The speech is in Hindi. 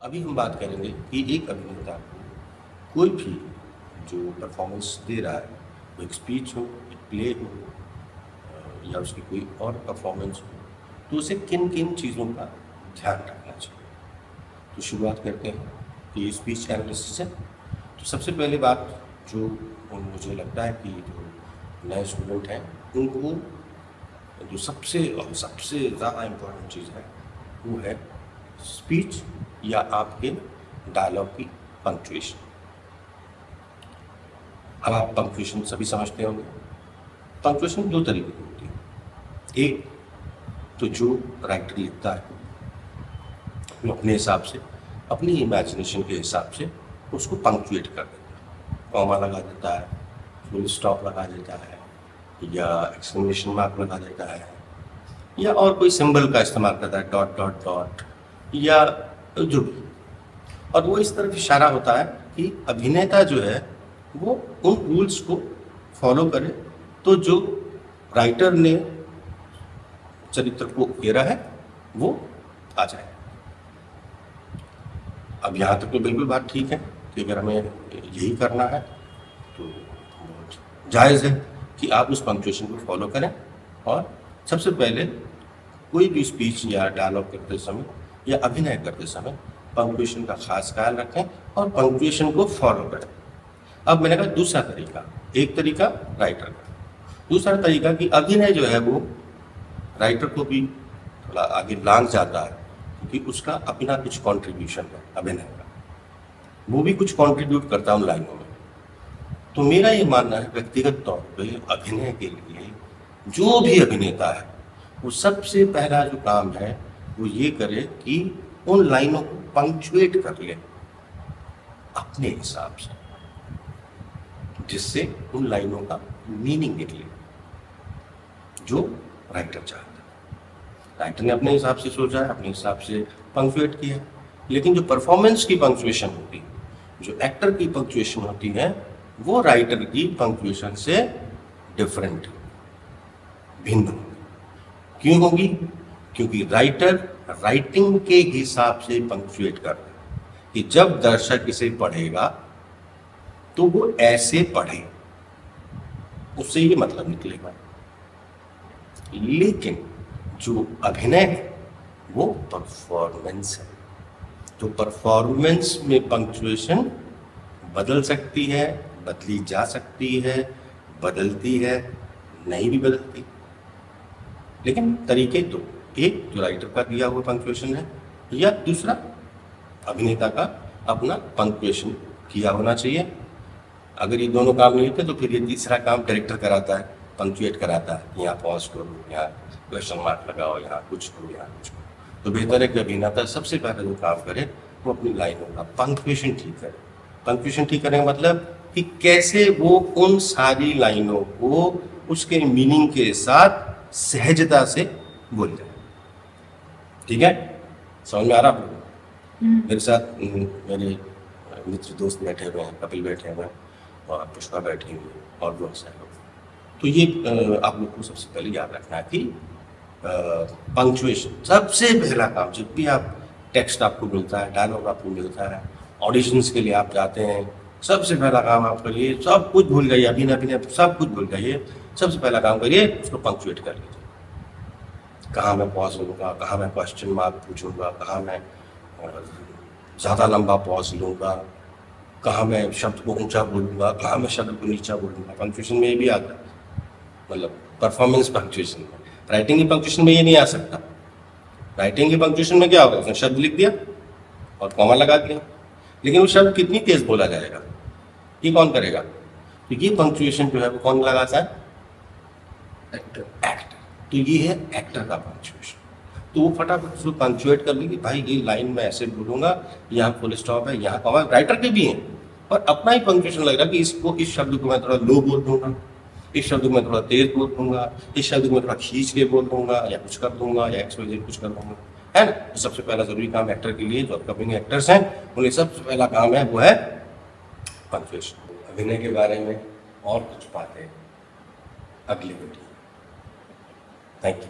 अभी हम बात करेंगे कि एक अभिनेता को कोई भी जो परफॉर्मेंस दे रहा है, वो एक स्पीच हो, एक प्ले हो या उसकी कोई और परफॉर्मेंस हो, तो उसे किन किन चीज़ों का ध्यान रखना चाहिए। तो शुरुआत करते हैं कि स्पीच एनालिसिस है। तो सबसे पहले बात जो मुझे लगता है कि जो नए स्टूडेंट हैं उनको जो सबसे ज़्यादा इम्पोर्टेंट चीज़ है वो है स्पीच या आपके डायलॉग की पंक्चुएशन। अब आप पंक्चुएशन सभी समझते होंगे। पंक्चुएशन दो तरीके की होती है। एक तो जो राइटर लिखता है वो अपने हिसाब से, अपनी इमेजिनेशन के हिसाब से उसको पंक्चुएट कर देता है, कॉमा लगा देता है, फुल स्टॉप लगा देता है या एक्सक्लेमेशन मार्क लगा देता है या और कोई सिंबल का इस्तेमाल करता है, डॉट डॉट डॉट या जो भी। और वो इस तरफ इशारा होता है कि अभिनेता जो है वो उन रूल्स को फॉलो करे तो जो राइटर ने चरित्र को घेरा है वो आ जाए। अब यहाँ तक तो बिल्कुल बात ठीक है कि अगर हमें यही करना है तो बहुत जायज़ है कि आप उस पंक्चुएशन को फॉलो करें और सबसे पहले कोई भी स्पीच या डायलॉग करते समय या अभिनय करते समय पंक्चुएशन का खास ख्याल रखें और पंक्चुएशन को फॉलो करें। अब मैंने कहा दूसरा तरीका, एक तरीका राइटर का, दूसरा तरीका कि अभिनय जो है वो राइटर को भी थोड़ा आगे लांघ जाता है क्योंकि उसका अपना कुछ कंट्रीब्यूशन है अभिनय का, वो भी कुछ कंट्रीब्यूट करता है उन लाइनों में। तो मेरा ये मानना है व्यक्तिगत तौर पे अभिनय के लिए जो भी अभिनेता है वो सबसे पहला जो काम है वो ये करे कि उन लाइनों को पंक्चुएट कर ले अपने हिसाब से, जिससे उन लाइनों का मीनिंग निकले जो राइटर चाहता है। राइटर ने अपने हिसाब से सोचा है, अपने हिसाब से पंक्चुएट किया, लेकिन जो परफॉर्मेंस की पंक्चुएशन होती है, जो एक्टर की पंक्चुएशन होती है, वो राइटर की पंक्चुएशन से डिफरेंट, भिन्न होगी। क्यों होगी? क्योंकि राइटर राइटिंग के हिसाब से पंक्चुएट कर रहा है कि जब दर्शक इसे पढ़ेगा तो वो ऐसे पढ़े, उससे ये मतलब निकलेगा। लेकिन जो अभिनय है वो परफॉर्मेंस है। तो परफॉर्मेंस में पंक्चुएशन बदल सकती है, बदली जा सकती है, बदलती है, नहीं भी बदलती, लेकिन तरीके दो, एक जो राइटर का दिया हुआ पंक्चुएशन है या दूसरा अभिनेता का अपना पंक्चुएशन किया होना चाहिए। अगर ये दोनों काम नहीं होते तो फिर ये तीसरा काम डायरेक्टर कराता है, पंक्चुएट कराता है, यहाँ पॉज करो, यहाँ क्वेश्चन मार्क लगाओ, यहाँ कुछ करो, यहाँ कुछ करो। तो बेहतर है कि अभिनेता सबसे पहले जो काम करे वो अपनी लाइनों का पंक्चुएशन ठीक करे। पंक्चुएशन ठीक करने का मतलब कि कैसे वो उन सारी लाइनों को उसके मीनिंग के साथ सहजता से बोल जाए। ठीक है, समझ में आ रहा आप लोगों? मेरे साथ मेरे मित्र दोस्त बैठे हुए हैं, कपिल बैठे हुए हैं और पुष्पा बैठी हुई है और बहुत सारे लोग। तो ये आप लोग को सबसे पहले याद रखना है कि पंक्चुएशन सबसे पहला काम। जब भी आप टेक्स्ट आपको मिलता है, डायलॉग आपको मिलता है, ऑडिशंस के लिए आप जाते हैं, सबसे पहला काम आप करिए, सब कुछ भूल जाइए, अभिनय सब कुछ भूल जाइए, सबसे पहला काम करिए उसको पंक्चुएट कर लीजिए। कहाँ मैं पॉज लूँगा, कहाँ मैं क्वेश्चन मार्क पूछूंगा, कहाँ मैं ज़्यादा लंबा पॉज लूँगा, कहाँ मैं शब्द को ऊंचा बोलूँगा, कहाँ मैं शब्द को नीचा बोलूँगा। पंक्चुएशन में ये भी आता है, मतलब परफॉर्मेंस पंक्चुएशन में। राइटिंग की पंक्चुएशन में ये नहीं आ सकता। राइटिंग की पंक्चुएशन में क्या होगा, उसने शब्द लिख दिया और कॉमा लगा दिया, लेकिन वो शब्द कितनी तेज बोला जाएगा ये कौन करेगा? तो ये पंक्चुएशन जो है वो कौन लगाता है? एक्टर। तो ये है एक्टर का पंक्चुएशन। तो वो फटाफट उसको पंक्चुएट कर लेगी, भाई ये लाइन में ऐसे बोलूंगा, यहाँ फुल स्टॉप है, यहाँ कॉमा। राइटर के भी हैं और अपना ही पंक्चुएशन लग रहा है कि इसको, इस शब्द को मैं थोड़ा लो बोल दूंगा, इस शब्द को मैं थोड़ा तेज बोल दूंगा, इस शब्द को मैं थोड़ा खींच के बोल दूंगा या कुछ कर दूंगा या XYZ कुछ कर दूंगा, है ना। तो सबसे पहला जरूरी काम एक्टर के लिए, जो अपकमिंग एक्टर्स हैं उन्हें सबसे पहला काम है वो है पंक्चुएशन। अभिनय के बारे में और कुछ बातें अगली वीडियो। Thank you.